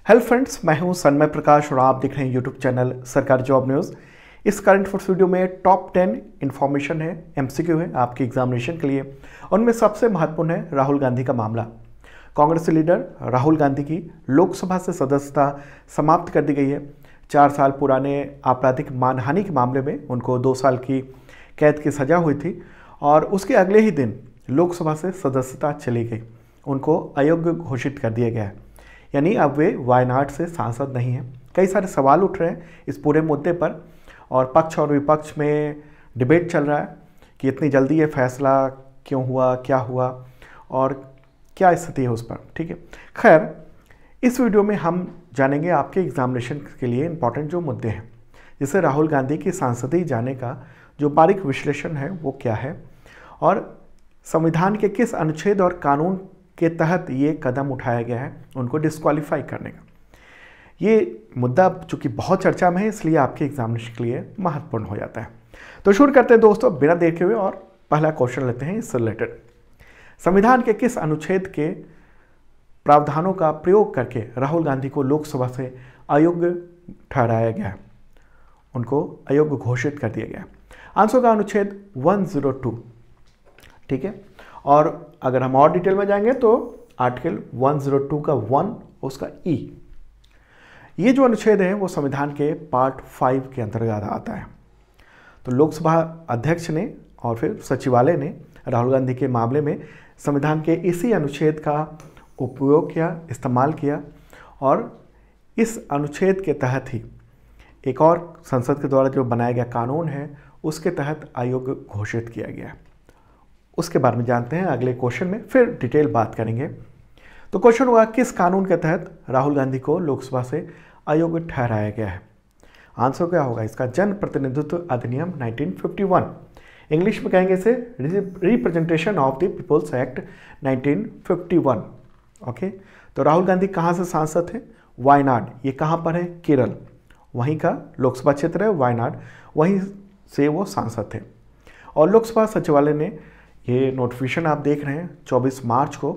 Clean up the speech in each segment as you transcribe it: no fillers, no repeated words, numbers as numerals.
Hello friends, मैं हूं सन्मय प्रकाश और आप देख रहे हैं यूट्यूब चैनल सरकारी जॉब न्यूज़। इस करंट अफेयर्स वीडियो में टॉप 10 इन्फॉर्मेशन है, एमसीक्यू है आपके एग्जामिनेशन के लिए। उनमें सबसे महत्वपूर्ण है राहुल गांधी का मामला। कांग्रेस लीडर राहुल गांधी की लोकसभा से सदस्यता समाप्त कर दी गई है। 4 साल पुराने आपराधिक मानहानि के मामले में उनको 2 साल की कैद की सजा हुई थी और उसके अगले ही दिन लोकसभा से सदस्यता चली गई। उनको अयोग्य घोषित कर दिया गया है, यानी अब वे वायनाड से सांसद नहीं हैं। कई सारे सवाल उठ रहे हैं इस पूरे मुद्दे पर और पक्ष और विपक्ष में डिबेट चल रहा है कि इतनी जल्दी ये फैसला क्यों हुआ, क्या हुआ और क्या स्थिति है उस पर। ठीक है, खैर इस वीडियो में हम जानेंगे आपके एग्जामिनेशन के लिए इंपॉर्टेंट जो मुद्दे हैं, जैसे राहुल गांधी की सांसदीय जाने का जो बारीक विश्लेषण है वो क्या है और संविधान के किस अनुच्छेद और कानून के तहत ये कदम उठाया गया है उनको डिस्क्वालीफाई करने का। ये मुद्दा चूंकि बहुत चर्चा में है इसलिए आपके एग्जामिनेशन के लिए महत्वपूर्ण हो जाता है। तो शुरू करते हैं दोस्तों बिना देर के हुए और पहला क्वेश्चन लेते हैं इससे रिलेटेड। संविधान के किस अनुच्छेद के प्रावधानों का प्रयोग करके राहुल गांधी को लोकसभा से अयोग्य ठहराया गया है, उनको अयोग्य घोषित कर दिया गया है? आंसर का अनुच्छेद 102। ठीक है, और अगर हम और डिटेल में जाएंगे तो आर्टिकल 102 का 1 उसका ई, ये जो अनुच्छेद है वो संविधान के पार्ट 5 के अंतर्गत आता है। तो लोकसभा अध्यक्ष ने और फिर सचिवालय ने राहुल गांधी के मामले में संविधान के इसी अनुच्छेद का उपयोग किया, इस्तेमाल किया और इस अनुच्छेद के तहत ही एक और संसद के द्वारा जो बनाया गया कानून है उसके तहत अयोग्य घोषित किया गया है। उसके बारे में जानते हैं अगले क्वेश्चन में, फिर डिटेल बात करेंगे। तो क्वेश्चन हुआ किस कानून के तहत राहुल गांधी को लोकसभा से अयोग्य ठहराया गया है? आंसर क्या होगा इसका? जन प्रतिनिधित्व अधिनियम 1951, इंग्लिश में कहेंगे इसे representation of the peoples act 1951। Okay, तो राहुल गांधी कहाँ से सांसद थे? वायनाड। ये कहाँ पर है? केरल। वहीं का लोकसभा क्षेत्र है वायनाड, वहीं से वो सांसद थे। और लोकसभा सचिवालय ने ये नोटिफिकेशन आप देख रहे हैं 24 मार्च को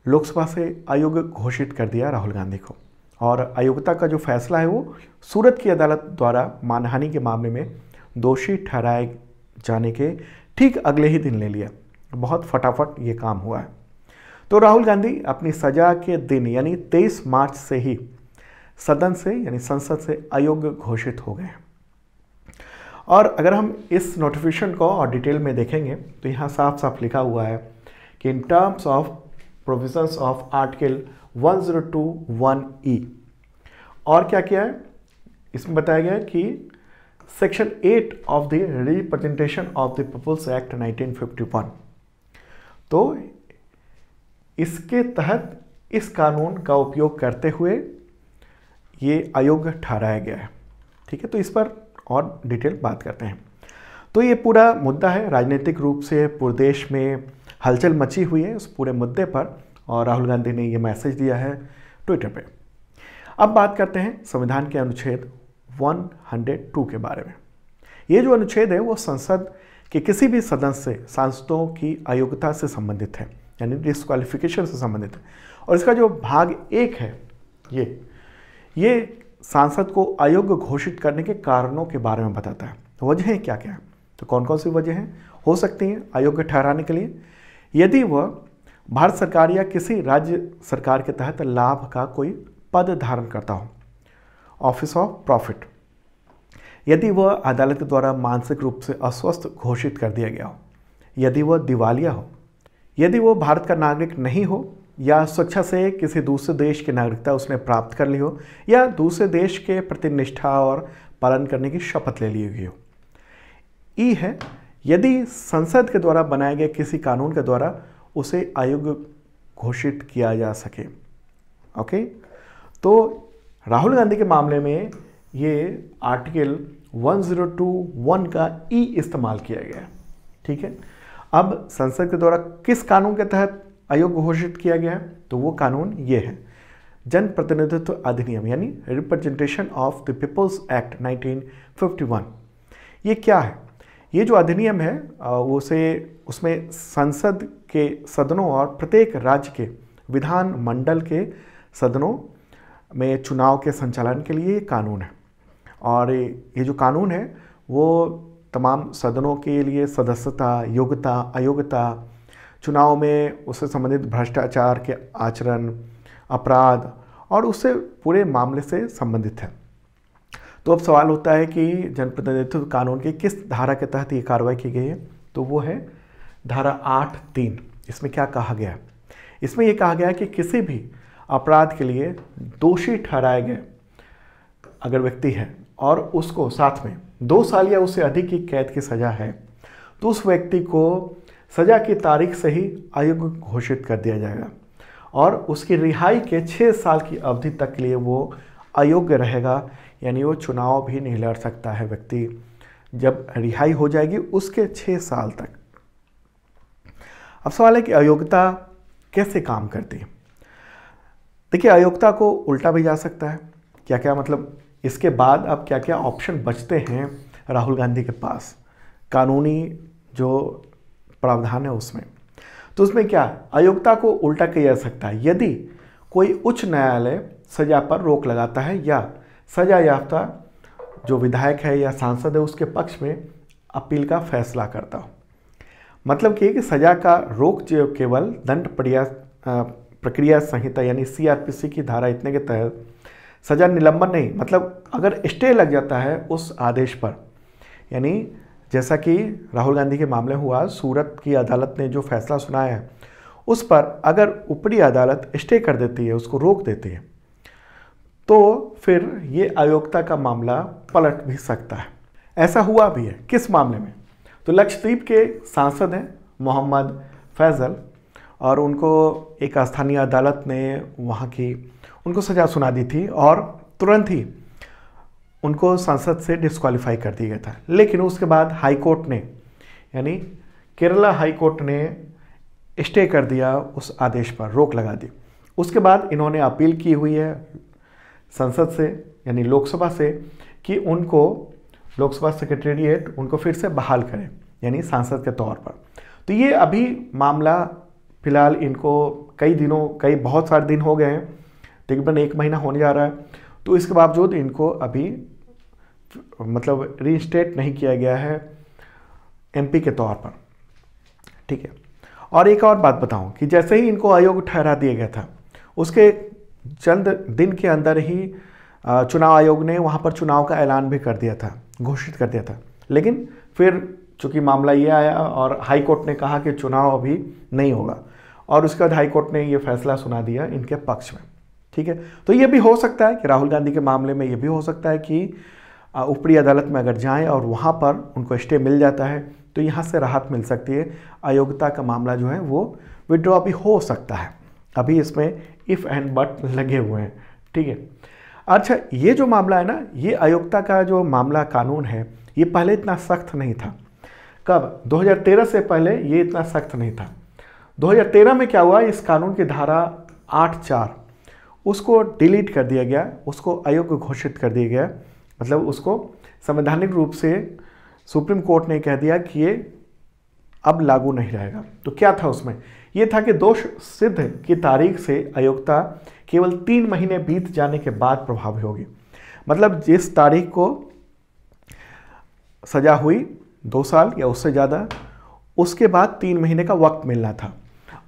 लोकसभा से अयोग्य घोषित कर दिया राहुल गांधी को। और अयोग्यता का जो फैसला है वो सूरत की अदालत द्वारा मानहानि के मामले में दोषी ठहराए जाने के ठीक अगले ही दिन ले लिया। बहुत फटाफट ये काम हुआ है। तो राहुल गांधी अपनी सजा के दिन यानी 23 मार्च से ही सदन से यानी संसद से अयोग्य घोषित हो गए। और अगर हम इस नोटिफिकेशन को और डिटेल में देखेंगे तो यहाँ साफ साफ लिखा हुआ है कि in terms of provisions of article 102(1)E। और क्या किया है इसमें बताया गया है कि section 8 of the representation of the peoples act 1951, तो इसके तहत इस कानून का उपयोग करते हुए ये अयोग्य ठहराया गया है। ठीक है, तो इस पर और डिटेल बात करते हैं। तो ये पूरा मुद्दा है, राजनीतिक रूप से पूरे देश में हलचल मची हुई है उस पूरे मुद्दे पर और राहुल गांधी ने ये मैसेज दिया है ट्विटर पे। अब बात करते हैं संविधान के अनुच्छेद 102 के बारे में। ये जो अनुच्छेद है वो संसद के किसी भी सदस्य से सांसदों की अयोग्यता से संबंधित है, यानी डिस्क्वालिफिकेशन से संबंधित है। और इसका जो भाग 1 है ये सांसद को अयोग्य घोषित करने के कारणों के बारे में बताता है। वजहें क्या क्या है? तो कौन कौन सी वजहें हो सकती हैं अयोग्य ठहराने के लिए? यदि वह भारत सरकार या किसी राज्य सरकार के तहत लाभ का कोई पद धारण करता हो, ऑफिस ऑफ प्रॉफिट। यदि वह अदालत के द्वारा मानसिक रूप से अस्वस्थ घोषित कर दिया गया हो, यदि वह दिवालिया हो, यदि वह भारत का नागरिक नहीं हो या स्वेच्छा से किसी दूसरे देश की नागरिकता उसने प्राप्त कर ली हो या दूसरे देश के प्रति निष्ठा और पालन करने की शपथ ले ली हुई हो। ई है यदि संसद के द्वारा बनाए गए किसी कानून के द्वारा उसे अयोग्य घोषित किया जा सके। ओके, तो राहुल गांधी के मामले में ये आर्टिकल 102(1) का ई इस्तेमाल किया गया। ठीक है, अब संसद के द्वारा किस कानून के तहत अयोग्य घोषित किया गया है? तो वो कानून ये है जन प्रतिनिधित्व अधिनियम यानी representation of the peoples act 1951। ये क्या है? ये जो अधिनियम है उसमें संसद के सदनों और प्रत्येक राज्य के विधान मंडल के सदनों में चुनाव के संचालन के लिए कानून है। और ये जो कानून है वो तमाम सदनों के लिए सदस्यता, योग्यता, अयोग्यता, चुनाव में उससे संबंधित भ्रष्टाचार के आचरण, अपराध और उससे पूरे मामले से संबंधित है। तो अब सवाल होता है कि जनप्रतिनिधित्व कानून की किस धारा के तहत ये कार्रवाई की गई है, तो वो है धारा 8(3). इसमें क्या कहा गया है? इसमें ये कहा गया है कि किसी भी अपराध के लिए दोषी ठहराए गए अगर व्यक्ति है और उसको साथ में 2 साल या उससे अधिक की कैद की सज़ा है, तो उस व्यक्ति को सज़ा की तारीख से ही अयोग्य घोषित कर दिया जाएगा और उसकी रिहाई के 6 साल की अवधि तक के लिए वो अयोग्य रहेगा, यानी वो चुनाव भी नहीं लड़ सकता है व्यक्ति जब रिहाई हो जाएगी उसके 6 साल तक। अब सवाल है कि अयोग्यता कैसे काम करती है? देखिए, अयोग्यता को उल्टा भी जा सकता है। क्या क्या मतलब इसके बाद अब क्या क्या ऑप्शन बचते हैं राहुल गांधी के पास कानूनी जो प्रावधान है उसमें? तो उसमें क्या है, अयोग्यता को उल्टा किया जा सकता है यदि कोई उच्च न्यायालय सजा पर रोक लगाता है या सजा याफ्ता जो विधायक है या सांसद है उसके पक्ष में अपील का फैसला करता हो। मतलब कि सजा का रोक जो केवल दंड प्रक्रिया संहिता यानी CRPC की धारा इतने के तहत सजा निलंबन नहीं, मतलब अगर स्टे लग जाता है उस आदेश पर, यानी जैसा कि राहुल गांधी के मामले हुआ, सूरत की अदालत ने जो फैसला सुनाया है उस पर अगर ऊपरी अदालत स्टे कर देती है, उसको रोक देती है, तो फिर ये अयोग्यता का मामला पलट भी सकता है। ऐसा हुआ भी है। किस मामले में? तो लक्षद्वीप के सांसद हैं मोहम्मद फैजल और उनको एक स्थानीय अदालत ने वहाँ की उनको सज़ा सुना दी थी और तुरंत ही उनको संसद से डिस्क्वालीफाई कर दिया गया था। लेकिन उसके बाद हाई कोर्ट ने यानी केरला हाई कोर्ट ने स्टे कर दिया, उस आदेश पर रोक लगा दी। उसके बाद इन्होंने अपील की हुई है संसद से यानी लोकसभा से कि उनको लोकसभा सेक्रेटेरिएट उनको फिर से बहाल करें यानी सांसद के तौर पर। तो ये अभी मामला फिलहाल इनको कई बहुत सारे दिन हो गए हैं, तकरीबन 1 महीना होने जा रहा है, तो इसके बावजूद इनको अभी मतलब रीइंस्टेट नहीं किया गया है MP के तौर पर। ठीक है। और एक और बात बताऊं कि जैसे ही इनको अयोग्य ठहरा दिया गया था उसके चंद दिन के अंदर ही चुनाव आयोग ने वहां पर चुनाव का ऐलान भी कर दिया था, घोषित कर दिया था। लेकिन फिर चूंकि मामला ये आया और हाई कोर्ट ने कहा कि चुनाव अभी नहीं होगा और उसके बाद हाई कोर्ट ने ये फैसला सुना दिया इनके पक्ष में। ठीक है। तो ये भी हो सकता है कि राहुल गांधी के मामले में ये भी हो सकता है कि ऊपरी अदालत में अगर जाएं और वहाँ पर उनको स्टे मिल जाता है तो यहाँ से राहत मिल सकती है। अयोग्यता का मामला जो है वो विड्रॉ भी हो सकता है। अभी इसमें इफ़ एंड बट लगे हुए हैं। ठीक है। अच्छा, ये जो मामला है ना, ये अयोग्यता का जो मामला कानून है ये पहले इतना सख्त नहीं था। कब? 2013 से पहले ये इतना सख्त नहीं था। 2013 में क्या हुआ, इस कानून की धारा 8(4) उसको डिलीट कर दिया गया, उसको अयोग्य घोषित कर दिया गया। मतलब उसको संवैधानिक रूप से सुप्रीम कोर्ट ने कह दिया कि ये अब लागू नहीं रहेगा। तो क्या था उसमें? ये था कि दोष सिद्ध की तारीख से अयोग्यता केवल 3 महीने बीत जाने के बाद प्रभावी होगी। मतलब जिस तारीख को सजा हुई 2 साल या उससे ज़्यादा, उसके बाद 3 महीने का वक्त मिलना था।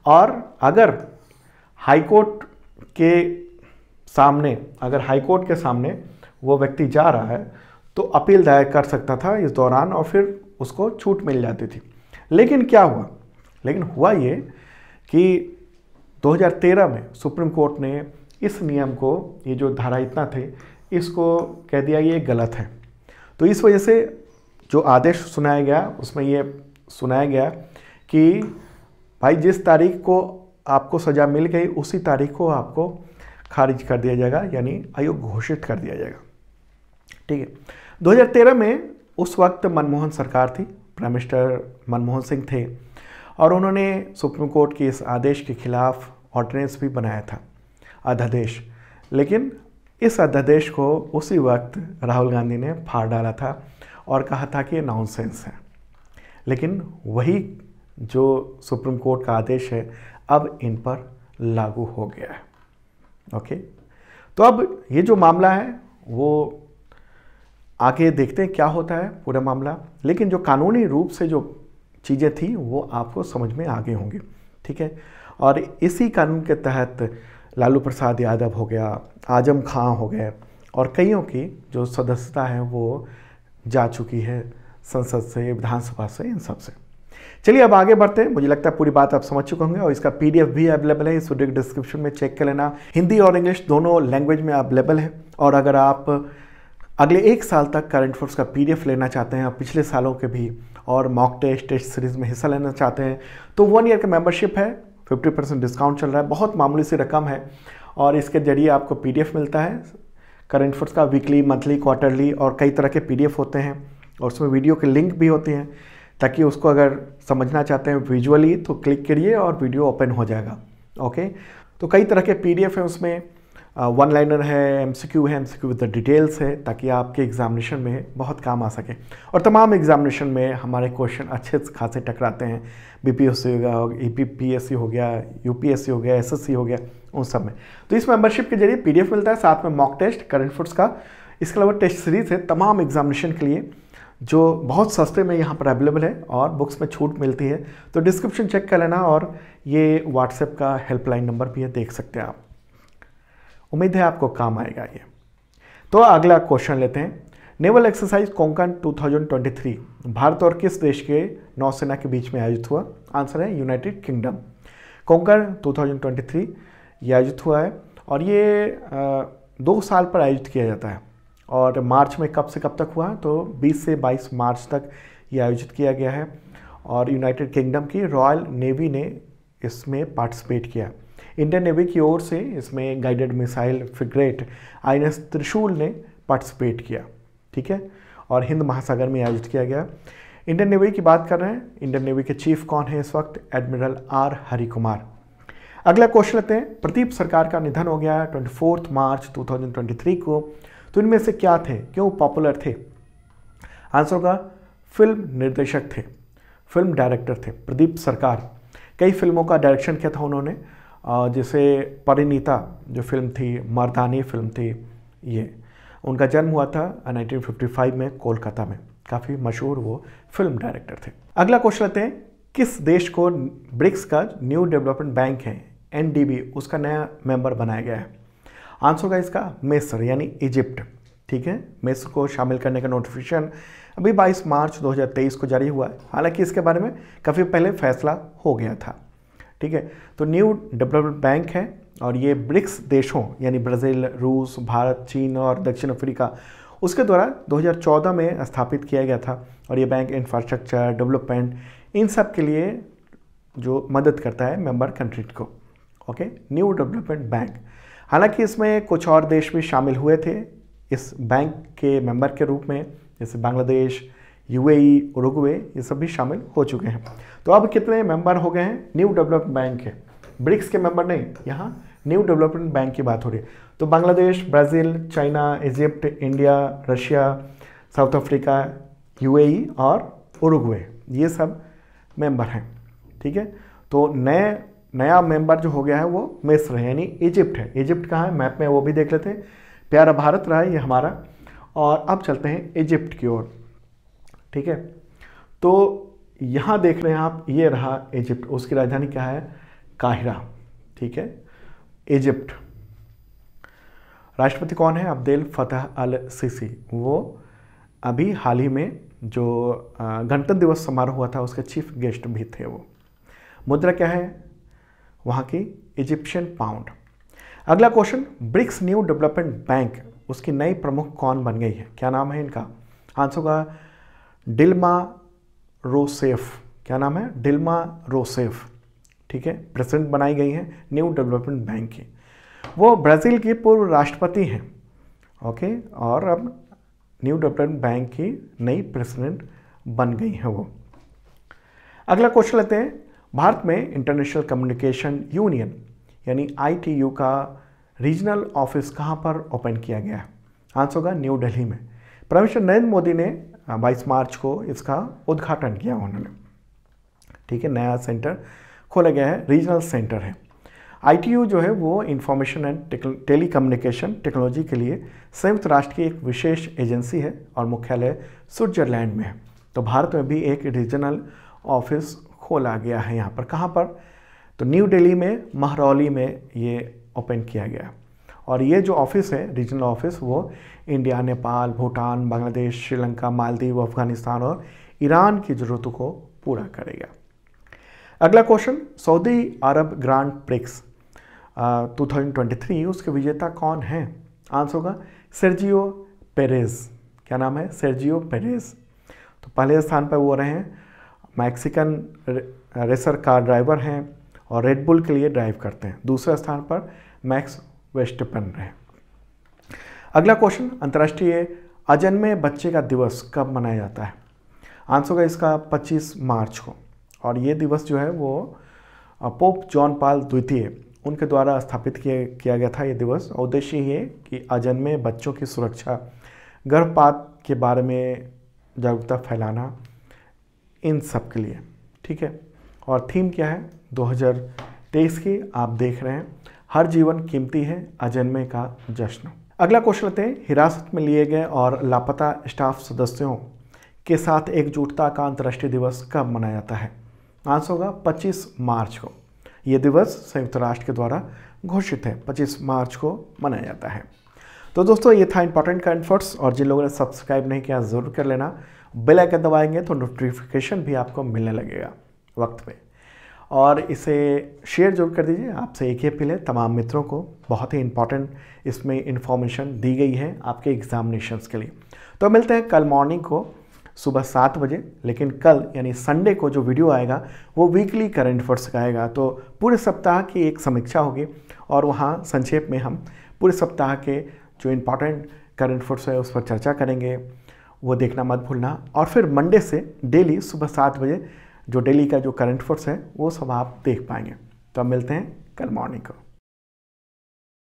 और अगर हाईकोर्ट के सामने वो व्यक्ति जा रहा है तो अपील दायर कर सकता था इस दौरान और फिर उसको छूट मिल जाती थी। लेकिन क्या हुआ? लेकिन हुआ ये कि 2013 में सुप्रीम कोर्ट ने इस नियम को, ये जो धारा इतना थे, इसको कह दिया ये गलत है। तो इस वजह से जो आदेश सुनाया गया उसमें ये सुनाया गया कि भाई जिस तारीख को आपको सज़ा मिल गई उसी तारीख को आपको खारिज कर दिया जाएगा, यानी अयोग्य घोषित कर दिया जाएगा। ठीक है। 2013 में उस वक्त मनमोहन सरकार थी, प्राइम मिनिस्टर मनमोहन सिंह थे और उन्होंने सुप्रीम कोर्ट के इस आदेश के खिलाफ ऑर्डिनेंस भी बनाया था, अध्यादेश। लेकिन इस अध्यादेश को उसी वक्त राहुल गांधी ने फाड़ डाला था और कहा था कि ये नॉनसेंस है। लेकिन वही जो सुप्रीम कोर्ट का आदेश है अब इन पर लागू हो गया है। ओके। तो अब ये जो मामला है वो आगे देखते हैं क्या होता है पूरा मामला, लेकिन जो कानूनी रूप से जो चीज़ें थी वो आपको समझ में आगे होंगी, ठीक है। और इसी कानून के तहत लालू प्रसाद यादव हो गया, आजम खां हो गए और कईयों की जो सदस्यता है वो जा चुकी है संसद से, विधानसभा से, इन सब से। चलिए अब आगे बढ़ते हैं। मुझे लगता है पूरी बात आप समझ चुके होंगे और इसका PDF भी अवेलेबल है, इस वीडियो के डिस्क्रिप्शन में चेक कर लेना। हिंदी और इंग्लिश दोनों लैंग्वेज में अवेलेबल है। और अगर आप अगले 1 साल तक करंट अफेयर्स का PDF लेना चाहते हैं और पिछले सालों के भी, और मॉक टेस्ट सीरीज में हिस्सा लेना चाहते हैं, तो 1 ईयर का मेंबरशिप है, 50% डिस्काउंट चल रहा है, बहुत मामूली सी रकम है। और इसके जरिए आपको PDF मिलता है करंट अफेयर्स का, वीकली, मंथली, क्वार्टरली, और कई तरह के PDF होते हैं और उसमें वीडियो के लिंक भी होते हैं, ताकि उसको अगर समझना चाहते हैं विजुअली तो क्लिक करिए और वीडियो ओपन हो जाएगा। ओके, तो कई तरह के PDF है उसमें, 1 लाइनर है, MCQ है, MCQ विद द डिटेल्स है, ताकि आपके एग्जामिनेशन में बहुत काम आ सके। और तमाम एग्जामिनेशन में हमारे क्वेश्चन अच्छे खासे टकराते हैं, BPSC हो गया, EPPSC हो गया, UPSC हो गया, SSC हो गया, उन सब में। तो इस मेंबरशिप के जरिए PDF मिलता है, साथ में मॉक टेस्ट, करंट अफेयर्स का, इसके अलावा टेस्ट सीरीज है तमाम एग्जामिनेशन के लिए, जो बहुत सस्ते में यहाँ पर अवेलेबल है और बुक्स में छूट मिलती है। तो डिस्क्रिप्शन चेक कर लेना और ये व्हाट्सएप का हेल्पलाइन नंबर भी है, देख सकते हैं आप। उम्मीद है आपको काम आएगा ये। तो अगला क्वेश्चन लेते हैं। नेवल एक्सरसाइज कोंकण 2023 भारत और किस देश के नौसेना के बीच में आयोजित हुआ? आंसर है यूनाइटेड किंगडम। कोंकण 2023 ये आयोजित हुआ है और ये 2 साल पर आयोजित किया जाता है। और मार्च में कब से कब तक हुआ? तो 20 से 22 मार्च तक ये आयोजित किया गया है। और यूनाइटेड किंगडम की रॉयल नेवी ने इसमें पार्टिसिपेट किया। इंडियन नेवी की ओर से इसमें गाइडेड मिसाइल फ्रिगेट INS त्रिशूल ने पार्टिसिपेट किया, ठीक है। और हिंद महासागर में आयोजित किया गया। इंडियन नेवी की बात कर रहे हैं, इंडियन नेवी के चीफ कौन है इस वक्त? Admiral R Harikumar. अगला क्वेश्चन लेते हैं। प्रदीप सरकार का निधन हो गया 24 मार्च 2023 को, तो इनमें से क्या थे, क्यों पॉपुलर थे? आंसर होगा फिल्म निर्देशक थे, फिल्म डायरेक्टर थे प्रदीप सरकार। कई फिल्मों का डायरेक्शन किया था उन्होंने, जैसे परिणीता जो फिल्म थी, मर्दानी फिल्म थी, ये उनका जन्म हुआ था 1955 में कोलकाता में। काफ़ी मशहूर वो फिल्म डायरेक्टर थे। अगला क्वेश्चन लेते हैं। किस देश को ब्रिक्स का न्यू डेवलपमेंट बैंक है NDB उसका नया मेंबर बनाया गया है? आंसर होगा इसका मिस्र यानी इजिप्ट, ठीक है। मिस्र को शामिल करने का नोटिफिकेशन अभी 22 मार्च 2023 को जारी हुआ है। हालांकि इसके बारे में काफ़ी पहले फैसला हो गया था, ठीक है। तो न्यू डेवलपमेंट बैंक है और ये ब्रिक्स देशों यानी ब्राज़ील, रूस, भारत, चीन और दक्षिण अफ्रीका उसके द्वारा 2014 में स्थापित किया गया था। और ये बैंक इंफ्रास्ट्रक्चर डेवलपमेंट इन सब के लिए जो मदद करता है मेंबर कंट्री को। Okay, new Development bank. हालांकि इसमें कुछ और देश भी शामिल हुए थे इस बैंक के मेंबर के रूप में, जैसे बांग्लादेश, UAE, उरुग्वे, ये सब भी शामिल हो चुके हैं। तो अब कितने मेंबर हो गए हैं न्यू डेवलपमेंट बैंक के? ब्रिक्स के मेंबर नहीं, यहाँ न्यू डेवलपमेंट बैंक की बात हो रही है। तो Bangladesh, Brazil, China, Egypt, India, Russia, south Africa, UAE और उरुग्वे, ये सब मेंबर हैं, ठीक है। तो नया मेंबर जो हो गया है वो मिस्र है यानी इजिप्ट है। इजिप्ट कहाँ है मैप में वो भी देख लेते हैं। प्यारा भारत रहा है ये हमारा। और अब चलते हैं इजिप्ट की ओर, ठीक है। तो यहाँ देख रहे हैं आप, ये रहा इजिप्ट, उसकी राजधानी क्या है? काहिरा, ठीक है, इजिप्ट। राष्ट्रपति कौन है? अब्देल फतह अल सीसी। वो अभी हाल ही में जो गणतंत्र दिवस समारोह हुआ था उसके चीफ गेस्ट भी थे वो। मुद्रा क्या है वहाँ की? Egyptian pound. अगला question. BRICS New Development Bank उसकी नई प्रमुख कौन बन गई है? क्या नाम है इनका? आंसर होगा डिल्मा रोसेफ। क्या नाम है? डिल्मा रोसेफ, ठीक है, प्रेसिडेंट बनाई गई है न्यू डेवलपमेंट बैंक की। वो ब्राज़ील की पूर्व राष्ट्रपति हैं, ओके, और अब न्यू डेवलपमेंट बैंक की नई प्रेसिडेंट बन गई है वो। अगला क्वेश्चन लेते हैं। भारत में इंटरनेशनल कम्युनिकेशन यूनियन यानी ITU का रीजनल ऑफिस कहाँ पर ओपन किया गया है? आंसर होगा न्यू दिल्ली में। प्राइम मिनिस्टर नरेंद्र मोदी ने 22 मार्च को इसका उद्घाटन किया उन्होंने, ठीक है। नया सेंटर खोला गया है, रीजनल सेंटर है। ITU जो है वो इंफॉर्मेशन एंड टेलीकम्युनिकेशन टेक्नोलॉजी के लिए संयुक्त राष्ट्र की एक विशेष एजेंसी है और मुख्यालय स्विट्जरलैंड में है। तो भारत में भी एक रीजनल ऑफिस खोला गया है यहाँ पर। कहाँ पर? तो न्यू दिल्ली में महरौली में ये ओपन किया गया। और ये जो ऑफिस है रीजनल ऑफिस वो इंडिया, नेपाल, भूटान, बांग्लादेश, श्रीलंका, मालदीव, अफगानिस्तान और ईरान की ज़रूरतों को पूरा करेगा। अगला क्वेश्चन, सऊदी अरब ग्रांड प्रिक्स 2023 उसके विजेता कौन हैं? आंसर होगा सेर्जियो पेरेज। क्या नाम है? सेर्जियो पेरेज। तो पहले स्थान पर वो रहे हैं, मैक्सिकन रेसर कार ड्राइवर हैं और रेडबुल के लिए ड्राइव करते हैं। दूसरे स्थान पर मैक्स वेस्टपेन रहे। अगला क्वेश्चन, अंतर्राष्ट्रीय अजन्मे बच्चे का दिवस कब मनाया जाता है? आंसर होगा इसका 25 मार्च को। और ये दिवस जो है वो पोप जॉन पॉल द्वितीय उनके द्वारा स्थापित किया गया था ये दिवस। उद्देश्य ये कि अजन्मे बच्चों की सुरक्षा, गर्भपात के बारे में जागरूकता फैलाना, इन सब के लिए। ठीक है। और थीम क्या है 2023 की? आप देख रहे हैं, हर जीवन कीमती है, अजन्मे का जश्न। अगला क्वेश्चन लेते हैं, हिरासत में लिए गए और लापता स्टाफ सदस्यों के साथ एकजुटता का अंतर्राष्ट्रीय दिवस कब मनाया जाता है? आंसर होगा 25 मार्च को। ये दिवस संयुक्त राष्ट्र के द्वारा घोषित है, 25 मार्च को मनाया जाता है। तो दोस्तों ये था इंपॉर्टेंट करंट अफेयर्स, और जिन लोगों ने सब्सक्राइब नहीं किया ज़रूर कर लेना। बेल आइकन दबाएंगे तो नोटिफिकेशन भी आपको मिलने लगेगा वक्त पे, और इसे शेयर जरूर कर दीजिए। आपसे एक ही अपील है, तमाम मित्रों को बहुत ही इंपॉर्टेंट इसमें इंफॉर्मेशन दी गई है आपके एग्जामिनेशंस के लिए। तो मिलते हैं कल मॉर्निंग को सुबह 7 बजे। लेकिन कल यानी संडे को जो वीडियो आएगा वो वीकली करंट अफेयर्स का आएगा। तो पूरे सप्ताह की एक समीक्षा होगी और वहाँ संक्षेप में हम पूरे सप्ताह के जो इम्पॉर्टेंट करंट अफेयर्स है उस पर चर्चा करेंगे, वो देखना मत भूलना। और फिर मंडे से डेली सुबह 7 बजे जो डेली का जो करंट अफेयर्स है वो सब आप देख पाएंगे। तो अब मिलते हैं कल मॉर्निंग को।